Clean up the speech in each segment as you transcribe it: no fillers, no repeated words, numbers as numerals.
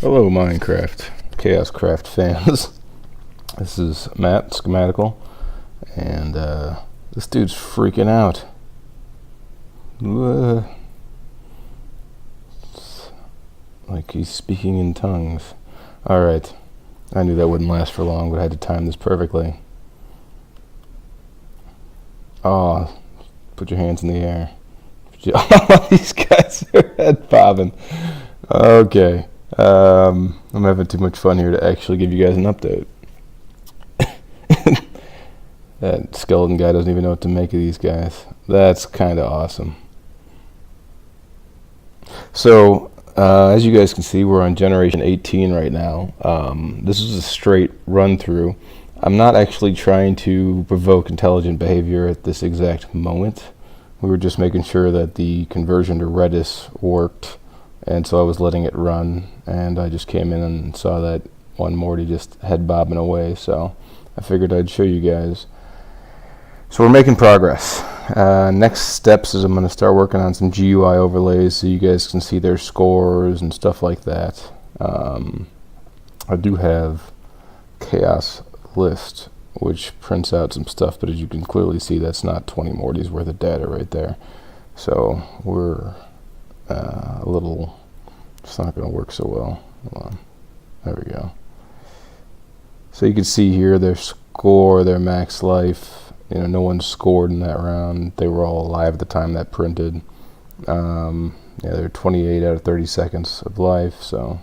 Hello Minecraft, Chaoscraft fans. This is Matt, Schematical, and this dude's freaking out. It's like he's speaking in tongues. Alright, I knew that wouldn't last for long, but I had to time this perfectly. Oh, put your hands in the air. These guys are head bobbing. Okay. I'm having too much fun here to actually give you guys an update. That skeleton guy doesn't even know what to make of these guys. That's kind of awesome. So, as you guys can see, we're on generation 18 right now. This is a straight run through. I'm not actually trying to provoke intelligent behavior at this exact moment. We were just making sure that the conversion to Redis worked, and so I was letting it run, and I just came in and saw that one Morty just head bobbing away, so I figured I'd show you guys. So we're making progress. Next steps is I'm going to start working on some GUI overlays so you guys can see their scores and stuff like that. I do have chaos list, which prints out some stuff, but as you can clearly see, that's not 20 Mortys worth of data right there. So we're a little, it's not going to work so well. Hold on. There we go. So you can see here their score, their max life. You know, no one scored in that round. They were all alive at the time that printed. Yeah, they're 28 out of 30 seconds of life. So,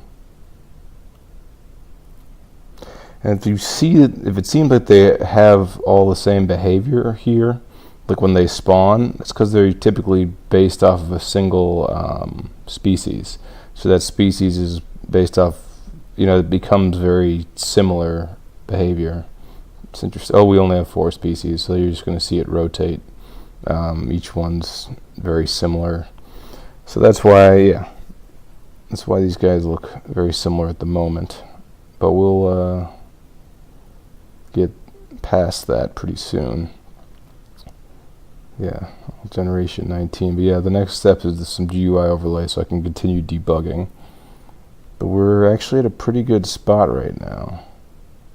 and if you see that, if it seems like they have all the same behavior here, like when they spawn, it's because they're typically based off of a single species. So that species is based off, you know, it becomes very similar behavior. It's interesting. Oh, we only have 4 species, so you're just going to see it rotate. Each one's very similar. So that's why, yeah, that's why these guys look very similar at the moment. But we'll get past that pretty soon. Yeah, generation 19. But yeah, the next step is some GUI overlay so I can continue debugging. But we're actually at a pretty good spot right now.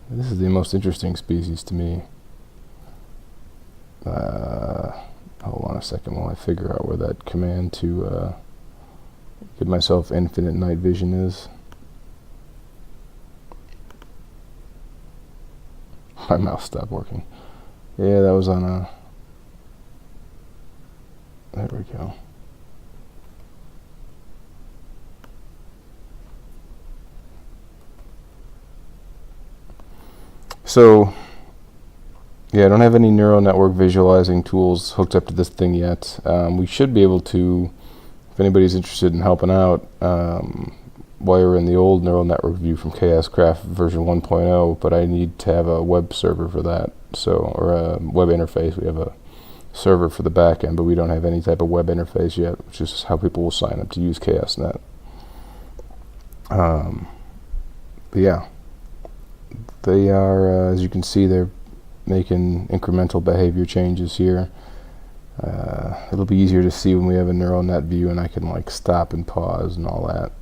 This is the most interesting species to me. Hold on a second while I figure out where that command to give myself infinite night vision is. My mouse stopped working. Yeah, that was on a... There we go. So, yeah, I don't have any neural network visualizing tools hooked up to this thing yet. We should be able to, if anybody's interested in helping out, wire in the old neural network view from Chaoscraft version 1.0, but I need to have a web server for that, so, or a web interface. We have a server for the backend, but we don't have any type of web interface yet, which is how people will sign up to use ChaosNet. But yeah. They are, as you can see, they're making incremental behavior changes here. It'll be easier to see when we have a neural net view and I can like stop and pause and all that.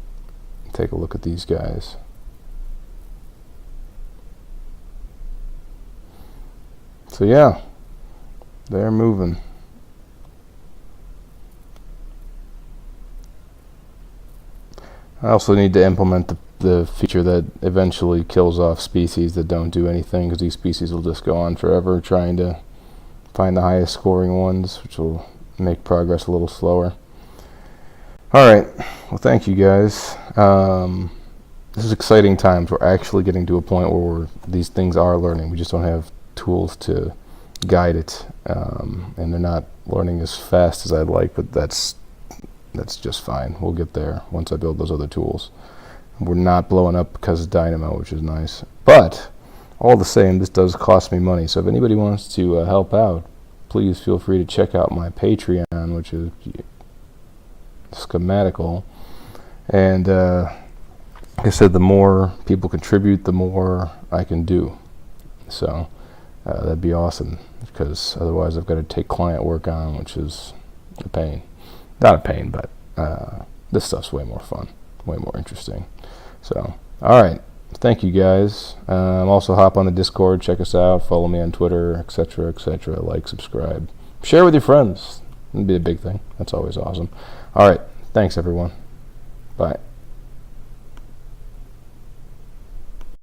Take a look at these guys. So yeah, they're moving. I also need to implement the feature that eventually kills off species that don't do anything, because these species will just go on forever trying to find the highest scoring ones, which will make progress a little slower. Alright, well thank you guys. This is exciting times. We're actually getting to a point where these things are learning. We just don't have tools to guide it, and they're not learning as fast as I'd like, but that's just fine. We'll get there once I build those other tools. We're not blowing up because of Dynamo, which is nice. But all the same, this does cost me money. So if anybody wants to help out, please feel free to check out my Patreon, which is Schematical. And like I said, the more people contribute, the more I can do. So that'd be awesome, because otherwise I've got to take client work on, which is a pain. Not a pain, but this stuff's way more fun, way more interesting. So, all right. Thank you guys. Also hop on the Discord, check us out, follow me on Twitter, etc., etc. Like, subscribe, share with your friends. It'd be a big thing. That's always awesome. All right. Thanks, everyone. Bye.